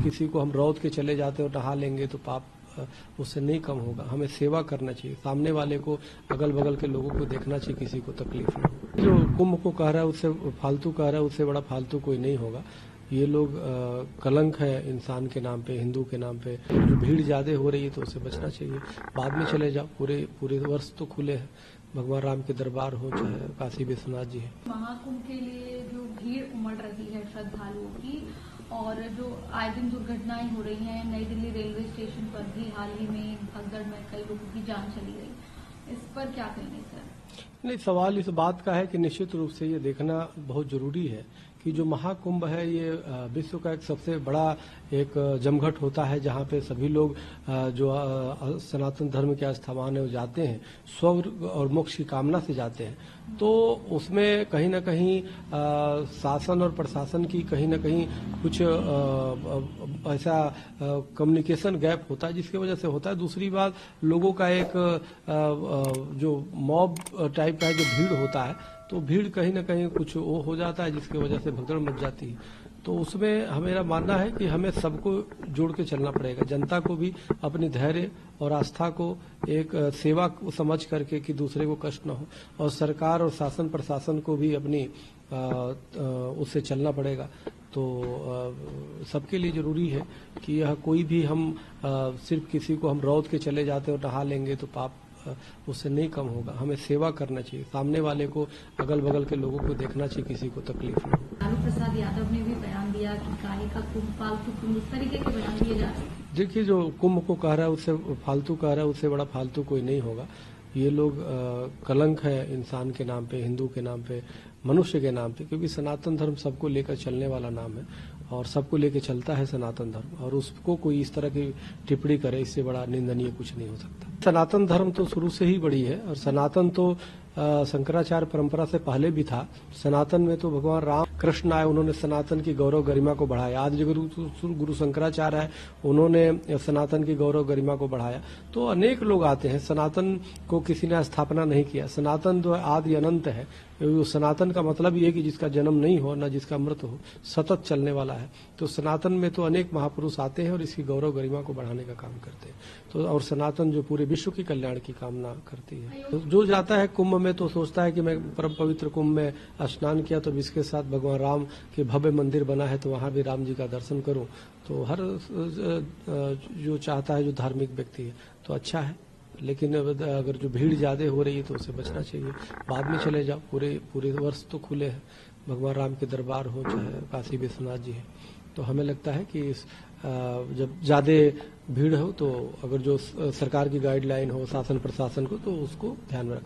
किसी को हम रौद के चले जाते और नहा लेंगे तो पाप उससे नहीं कम होगा। हमें सेवा करना चाहिए, सामने वाले को, अगल बगल के लोगों को देखना चाहिए, किसी को तकलीफ ना हो। जो कुंभ को कह रहा है उससे फालतू कह रहा है, उससे बड़ा फालतू कोई नहीं होगा। ये लोग कलंक है इंसान के नाम पे, हिंदू के नाम पे। जो भीड़ ज्यादा हो रही है तो उससे बचना चाहिए। बाद में चले जाओ, पूरे वर्ष तो खुले हैं, भगवान राम के दरबार हो चाहे काशी विश्वनाथ जी है। महाकुंभ के लिए जो भीड़ उमड़ रही है श्रद्धालुओं की, और जो आए दिन दुर्घटनाएं हो रही हैं, नई दिल्ली रेलवे स्टेशन पर भी हाल ही में भगदड़ में कई लोगों की जान चली गई, इस पर क्या कहेंगे सर? नहीं, सवाल इस बात का है कि निश्चित रूप से ये देखना बहुत जरूरी है कि जो महाकुंभ है ये विश्व का एक सबसे बड़ा एक जमघट होता है, जहाँ पे सभी लोग जो सनातन धर्म के आस्थावान है वो जाते हैं, स्वर्ग और मोक्ष की कामना से जाते हैं। तो उसमें कहीं ना कहीं शासन और प्रशासन की कहीं ना कहीं कुछ ऐसा कम्युनिकेशन गैप होता है, जिसकी वजह से होता है। दूसरी बात, लोगों का एक जो मॉब टाइप का जो भीड़ होता है, तो भीड़ कहीं ना कहीं कुछ वो हो जाता है, जिसकी वजह से भगदड़ मच जाती है। तो उसमें मेरा मानना है कि हमें सबको जोड़ के चलना पड़ेगा, जनता को भी अपनी धैर्य और आस्था को एक सेवा समझ करके कि दूसरे को कष्ट न हो, और सरकार और शासन प्रशासन को भी अपनी उससे चलना पड़ेगा। तो सबके लिए जरूरी है कि यह कोई भी हम सिर्फ किसी को हम रौद के चले जाते और नहा लेंगे तो पाप उससे नहीं कम होगा। हमें सेवा करना चाहिए, सामने वाले को, अगल बगल के लोगों को देखना चाहिए, किसी को तकलीफ ना हो। लालू प्रसाद यादव ने भी बयान दिया कि काहे का कुंभ, फालतू कुंभ, इस तरीके के बयान दिए जा रहे हैं। देखिए, जो कुंभ को कह रहा है उससे फालतू कह रहा है, उससे बड़ा फालतू कोई नहीं होगा। ये लोग कलंक है इंसान के नाम पे, हिंदू के नाम पे, मनुष्य के नाम पे, क्योंकि सनातन धर्म सबको लेकर चलने वाला नाम है और सबको लेकर चलता है सनातन धर्म, और उसको कोई इस तरह की टिप्पणी करे, इससे बड़ा निंदनीय कुछ नहीं हो सकता। सनातन धर्म तो शुरू से ही बड़ी है, और सनातन तो शंकराचार्य परंपरा से पहले भी था। सनातन में तो भगवान राम कृष्ण आए, उन्होंने सनातन की गौरव गरिमा को बढ़ाया। आदि गुरु शंकराचार्य है, उन्होंने सनातन की गौरव गरिमा को बढ़ाया। तो अनेक लोग आते हैं, सनातन को किसी ने स्थापना नहीं किया। सनातन जो आदि अनंत है, सनातन का मतलब ये है कि जिसका जन्म नहीं हो न जिसका मृत्यु हो, सतत चलने वाला है। तो सनातन में तो अनेक महापुरुष आते हैं और इसकी गौरव गरिमा को बढ़ाने का काम करते हैं। तो और सनातन जो पूरे विश्व की कल्याण की कामना करती है। तो जो जाता है कुंभ में तो सोचता है कि मैं परम पवित्र कुंभ में स्नान किया तो इसके साथ भगवान राम के भव्य मंदिर बना है, तो वहां भी राम जी का दर्शन करूं। तो हर जो चाहता है, जो धार्मिक व्यक्ति है, तो अच्छा है। लेकिन अगर जो भीड़ ज्यादा हो रही है तो उससे बचना चाहिए। बाद में चले जाओ, पूरे वर्ष तो खुले हैं, भगवान राम के दरबार हो चाहे काशी विश्वनाथ जी है। तो हमें लगता है कि जब ज्यादा भीड़ हो तो अगर जो सरकार की गाइडलाइन हो शासन प्रशासन को, तो उसको ध्यान में रखना